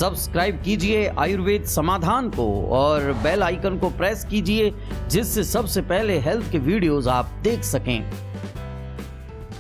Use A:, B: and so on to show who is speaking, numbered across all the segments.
A: Subscribe कीजिए आयुर्वेद समाधान को और बेल आइकन को प्रेस कीजिए, जिससे सबसे पहले हेल्थ के वीडियोस आप देख सकें।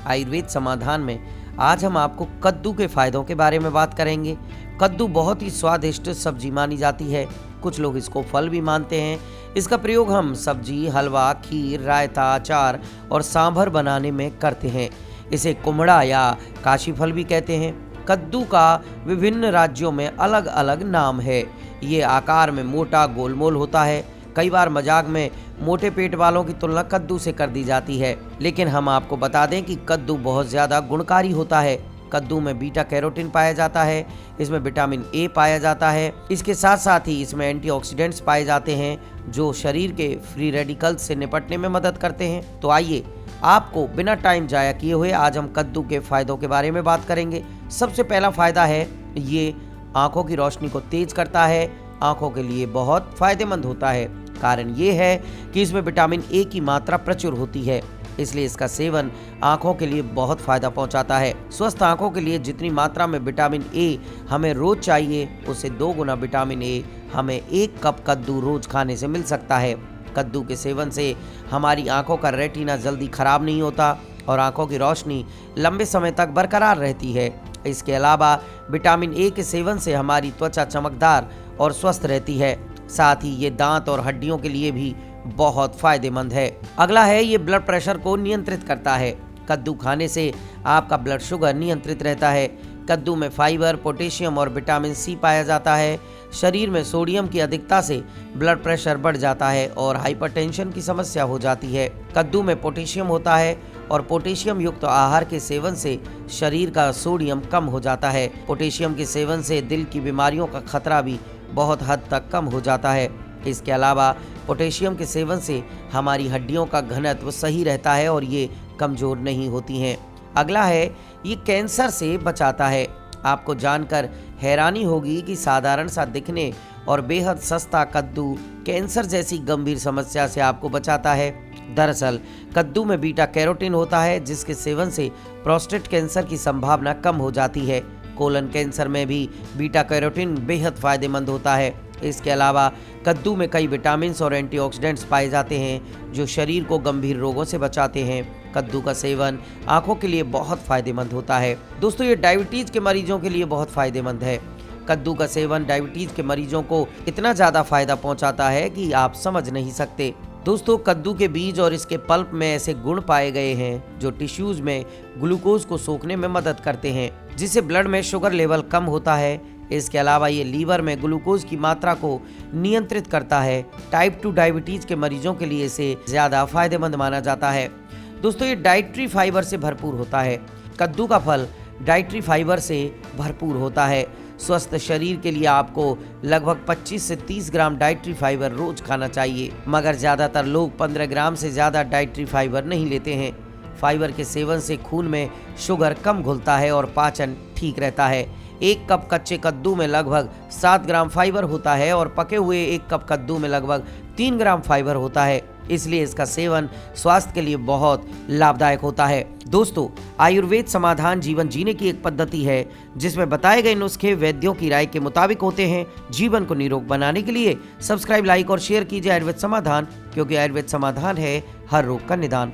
B: आयुर्वेद समाधान में आज हम आपको कद्दू के फायदों के बारे में बात करेंगे। कद्दू बहुत ही स्वादिष्ट सब्जी मानी जाती है। कुछ लोग इसको फल भी मानते हैं। इसका प्रयोग हम सब्जी, हलवा, खीर, रायता, अचार और सांभर बनाने में करते हैं। इसे कुम्हड़ा या काशी फल भी कहते हैं। कद्दू का विभिन्न राज्यों में अलग अलग नाम है। ये आकार में मोटा गोलमोल होता है। कई बार मजाक में मोटे पेट वालों की तुलना कद्दू से कर दी जाती है, लेकिन हम आपको बता दें कि कद्दू बहुत ज़्यादा गुणकारी होता है। कद्दू में बीटा कैरोटीन पाया जाता है, इसमें विटामिन ए पाया जाता है। इसके साथ साथ ही इसमें एंटीऑक्सीडेंट्स पाए जाते हैं जो शरीर के फ्री रेडिकल्स से निपटने में मदद करते हैं। तो आइए आपको बिना टाइम जाया किए हुए आज हम कद्दू के फायदों के बारे में बात करेंगे। सबसे पहला फायदा है ये आंखों की रोशनी को तेज करता है। आंखों के लिए बहुत फायदेमंद होता है। कारण ये है कि इसमें विटामिन ए की मात्रा प्रचुर होती है, इसलिए इसका सेवन आंखों के लिए बहुत फायदा पहुंचाता है। स्वस्थ आंखों के लिए जितनी मात्रा में विटामिन ए हमें रोज चाहिए, उससे 2 गुना विटामिन ए हमें 1 कप कद्दू रोज खाने से मिल सकता है। कद्दू के सेवन से हमारी आंखों का रेटिना जल्दी खराब नहीं होता और आंखों की रोशनी लंबे समय तक बरकरार रहती है। इसके अलावा विटामिन ए के सेवन से हमारी त्वचा चमकदार और स्वस्थ रहती है। साथ ही ये दांत और हड्डियों के लिए भी बहुत फायदेमंद है। अगला है ये ब्लड प्रेशर को नियंत्रित करता है। कद्दू खाने से आपका ब्लड शुगर नियंत्रित रहता है। कद्दू में फाइबर, पोटेशियम और विटामिन सी पाया जाता है। शरीर में सोडियम की अधिकता से ब्लड प्रेशर बढ़ जाता है और हाइपरटेंशन की समस्या हो जाती है। कद्दू में पोटेशियम होता है और पोटेशियम युक्त आहार के सेवन से शरीर का सोडियम कम हो जाता है। पोटेशियम के सेवन से दिल की बीमारियों का खतरा भी बहुत हद तक कम हो जाता है। इसके अलावा पोटेशियम के सेवन से हमारी हड्डियों का घनत्व सही रहता है और ये कमज़ोर नहीं होती हैं। अगला है ये कैंसर से बचाता है। आपको जानकर हैरानी होगी कि साधारण सा दिखने और बेहद सस्ता कद्दू कैंसर जैसी गंभीर समस्या से आपको बचाता है। दरअसल कद्दू में बीटा कैरोटीन होता है, जिसके सेवन से प्रोस्टेट कैंसर की संभावना कम हो जाती है। कोलन कैंसर में भी बीटा कैरोटीन बेहद फायदेमंद होता है। इसके अलावा कद्दू में कई विटामिन और एंटीऑक्सीडेंट्स पाए जाते हैं जो शरीर को गंभीर रोगों से बचाते हैं। कद्दू का सेवन आंखों के लिए बहुत फायदेमंद होता है। दोस्तों, ये डायबिटीज के मरीजों के लिए बहुत फायदेमंद है। कद्दू का सेवन डायबिटीज के मरीजों को इतना ज़्यादा फायदा पहुंचाता है कि आप समझ नहीं सकते। दोस्तों, कद्दू के बीज और इसके पल्प में ऐसे गुण पाए गए हैं जो टिश्यूज में ग्लूकोज को सोखने में मदद करते हैं, जिससे ब्लड में शुगर लेवल कम होता है। इसके अलावा ये लीवर में ग्लूकोज की मात्रा को नियंत्रित करता है। टाइप 2 डायबिटीज के मरीजों के लिए इसे ज़्यादा फायदेमंद माना जाता है। दोस्तों, ये डाइटरी फाइबर से भरपूर होता है। कद्दू का फल डाइटरी फाइबर से भरपूर होता है। स्वस्थ शरीर के लिए आपको लगभग 25 से 30 ग्राम डाइटरी फाइबर रोज खाना चाहिए, मगर ज़्यादातर लोग 15 ग्राम से ज़्यादा डाइटरी फाइबर नहीं लेते हैं। फाइबर के सेवन से खून में शुगर कम घुलता है और पाचन ठीक रहता है। 1 कप कच्चे कद्दू में लगभग 7 ग्राम फाइबर होता है और पके हुए 1 कप कद्दू में लगभग 3 ग्राम फाइबर होता है। इसलिए इसका सेवन स्वास्थ्य के लिए बहुत लाभदायक होता है। दोस्तों, आयुर्वेद समाधान जीवन जीने की एक पद्धति है जिसमें बताए गए नुस्खे वैद्यों की राय के मुताबिक होते हैं। जीवन को निरोग बनाने के लिए सब्सक्राइब, लाइक और शेयर कीजिए आयुर्वेद समाधान, क्योंकि आयुर्वेद समाधान है हर रोग का निदान।